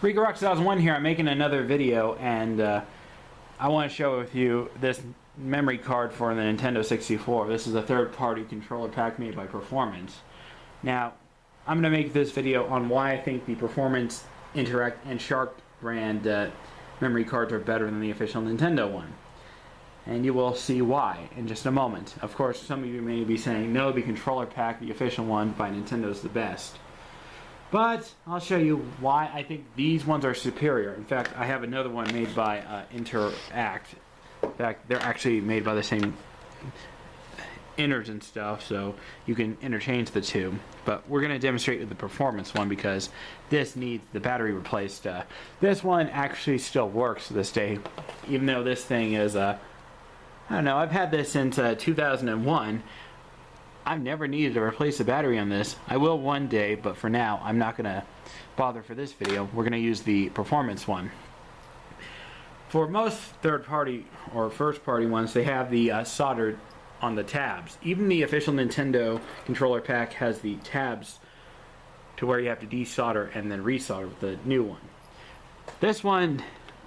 Reccommend here. I'm making another video, and I want to share with you this memory card for the Nintendo 64. This is a third-party controller pack made by Performance. Now, I'm going to make this video on why I think the Performance, Interact, and Shark brand memory cards are better than the official Nintendo one. And you will see why in just a moment. Of course, some of you may be saying, no, the controller pack, the official one by Nintendo, is the best. But I'll show you why I think these ones are superior. In fact, I have another one made by Interact. In fact, they're actually made by the same innards and stuff, so you can interchange the two. But we're going to demonstrate with the Performance one because this needs the battery replaced. This one actually still works to this day, even though this thing is, I don't know, I've had this since 2001. I've never needed to replace the battery on this. I will one day, but for now, I'm not going to bother for this video. We're going to use the Performance one. For most third-party or first-party ones, they have the soldered on the tabs. Even the official Nintendo controller pack has the tabs to where you have to desolder and then resolder with the new one. This one,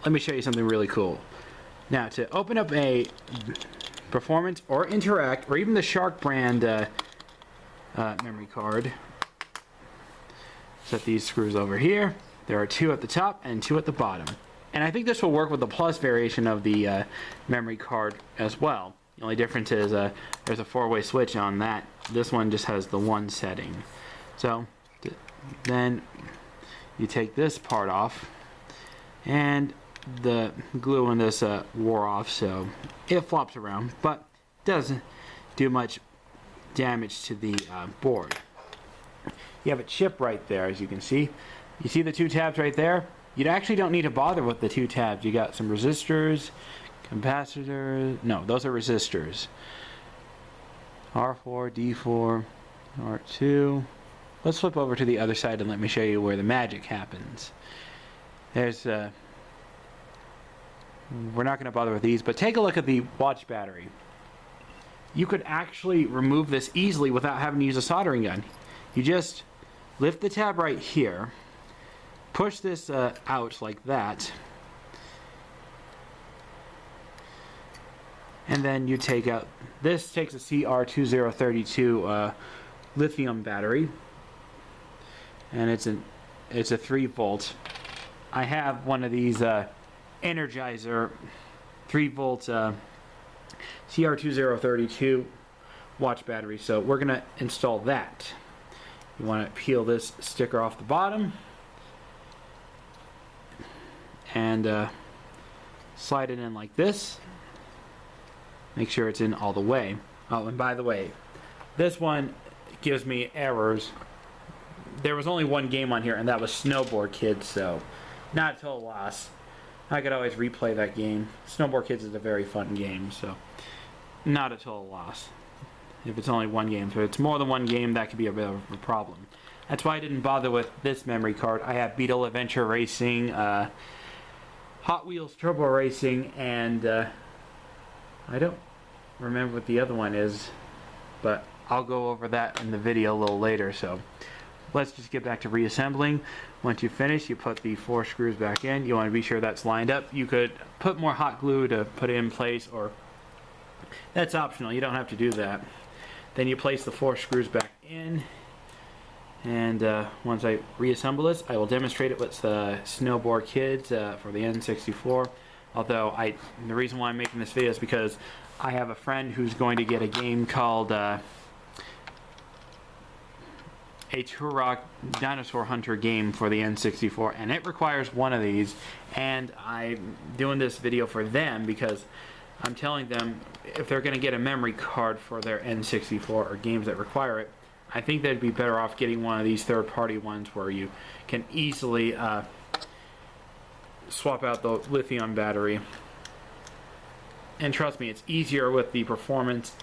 let me show you something really cool. Now, to open up a Performance or Interact or even the Shark brand memory card, set these screws over here. There are two at the top and two at the bottom. And I think this will work with the plus variation of the memory card as well. The only difference is there's a four-way switch on that. This one just has the one setting. So then you take this part off, and the glue on this wore off, so it flops around, but doesn't do much damage to the board. You have a chip right there, as you can see. You see the two tabs right there? You actually don't need to bother with the two tabs. You got some resistors, capacitors. No, those are resistors. R4, D4, R2. Let's flip over to the other side and let me show you where the magic happens. There's we're not going to bother with these, but take a look at the watch battery. You could actually remove this easily without having to use a soldering gun. You just lift the tab right here, push this out like that, and then you take out, this takes a CR2032 lithium battery, and it's a 3 volt. I have one of these Energizer 3 volt CR2032 watch battery, so we're gonna install that. You want to peel this sticker off the bottom and slide it in like this. Make sure it's in all the way. Oh, and by the way, this one gives me errors. There was only one game on here, and that was Snowboard Kids, so not a total loss. I could always replay that game. Snowboard Kids is a very fun game, so not a total loss. If it's only one game. If it's more than one game, that could be a bit of a problem. That's why I didn't bother with this memory card. I have Beetle Adventure Racing, Hot Wheels Turbo Racing, and I don't remember what the other one is, but I'll go over that in the video a little later. So let's just get back to reassembling. Once you finish, you put the 4 screws back in. You want to be sure that's lined up. You could put more hot glue to put it in place, or that's optional. You don't have to do that. Then you place the 4 screws back in, and once I reassemble this, I will demonstrate it with the Snowboard Kids for the N64. Although the reason why I'm making this video is because I have a friend who's going to get a game called a Turok Dinosaur Hunter game for the N64, and it requires one of these, and I'm doing this video for them because I'm telling them if they're going to get a memory card for their N64 or games that require it, I think they'd be better off getting one of these third-party ones where you can easily swap out the lithium battery. And trust me, it's easier with the Performance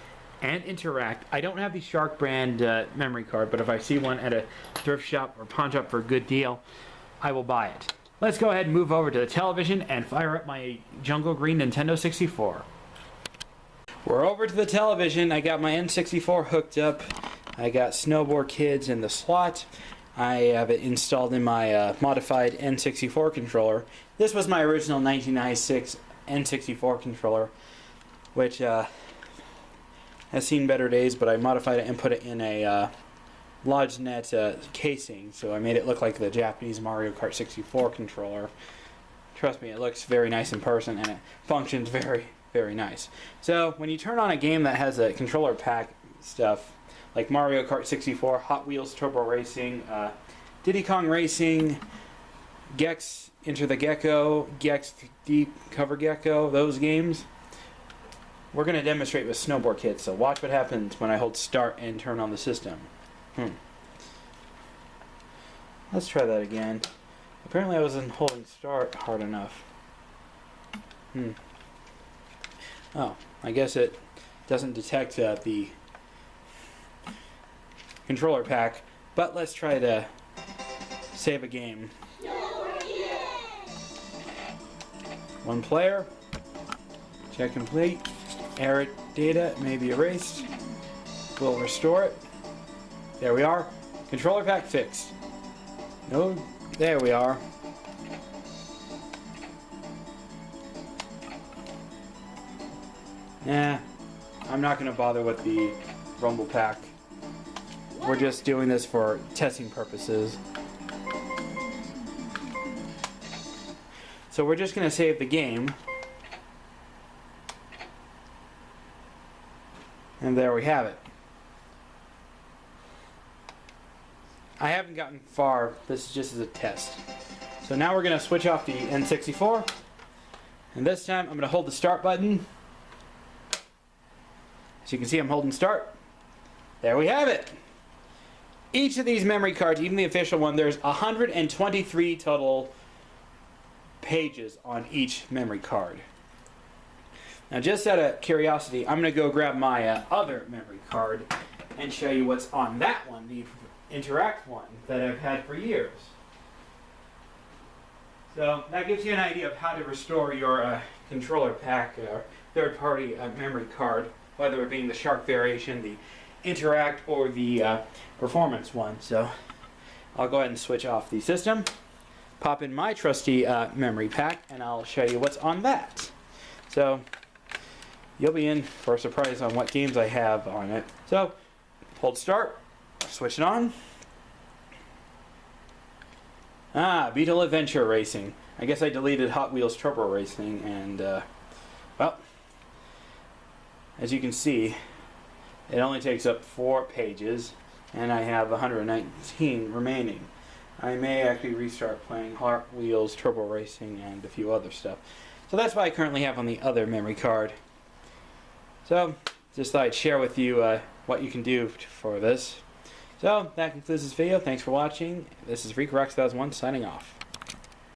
and Interact. I don't have the Shark brand memory card, but if I see one at a thrift shop or pawn shop for a good deal, I will buy it. Let's go ahead and move over to the television and fire up my Jungle Green Nintendo 64. We're over to the television. I got my N64 hooked up. I got Snowboard Kids in the slot. I have it installed in my modified N64 controller. This was my original 1996 N64 controller, which has seen better days, but I modified it and put it in a LodgeNet casing, so I made it look like the Japanese Mario Kart 64 controller. Trust me, it looks very nice in person, and it functions very, very nice. So when you turn on a game that has a controller pack stuff, like Mario Kart 64, Hot Wheels Turbo Racing, Diddy Kong Racing, Gex Enter the Gecko, Gex Deep Cover Gecko, those games, we're going to demonstrate with Snowboard Kids, so watch what happens when I hold start and turn on the system. Let's try that again. Apparently I wasn't holding start hard enough. Oh, I guess it doesn't detect the controller pack, but let's try to save a game. One player. Check complete. Error data may be erased. We'll restore it. There we are. Controller pack fixed. No, there we are. Nah, I'm not going to bother with the Rumble pack. We're just doing this for testing purposes. So we're just going to save the game. And there we have it. I haven't gotten far. This is just as a test. So now we're going to switch off the N64. And this time I'm going to hold the start button. As you can see, I'm holding start. There we have it. Each of these memory cards, even the official one, there's 123 total pages on each memory card. Now, just out of curiosity, I'm going to go grab my other memory card and show you what's on that one, the Interact one that I've had for years. So that gives you an idea of how to restore your controller pack or third-party memory card, whether it being the Shark variation, the Interact, or the Performance one. So I'll go ahead and switch off the system, pop in my trusty memory pack, and I'll show you what's on that. So you'll be in for a surprise on what games I have on it. So hold start, switch it on. Beetle Adventure Racing. I guess I deleted Hot Wheels Turbo Racing, and well, as you can see, it only takes up 4 pages, and I have 119 remaining. I may actually restart playing Hot Wheels Turbo Racing and a few other stuff. So that's what I currently have on the other memory card. So just thought I'd share with you what you can do for this. So that concludes this video. Thanks for watching. This is ReccoRock2001 signing off.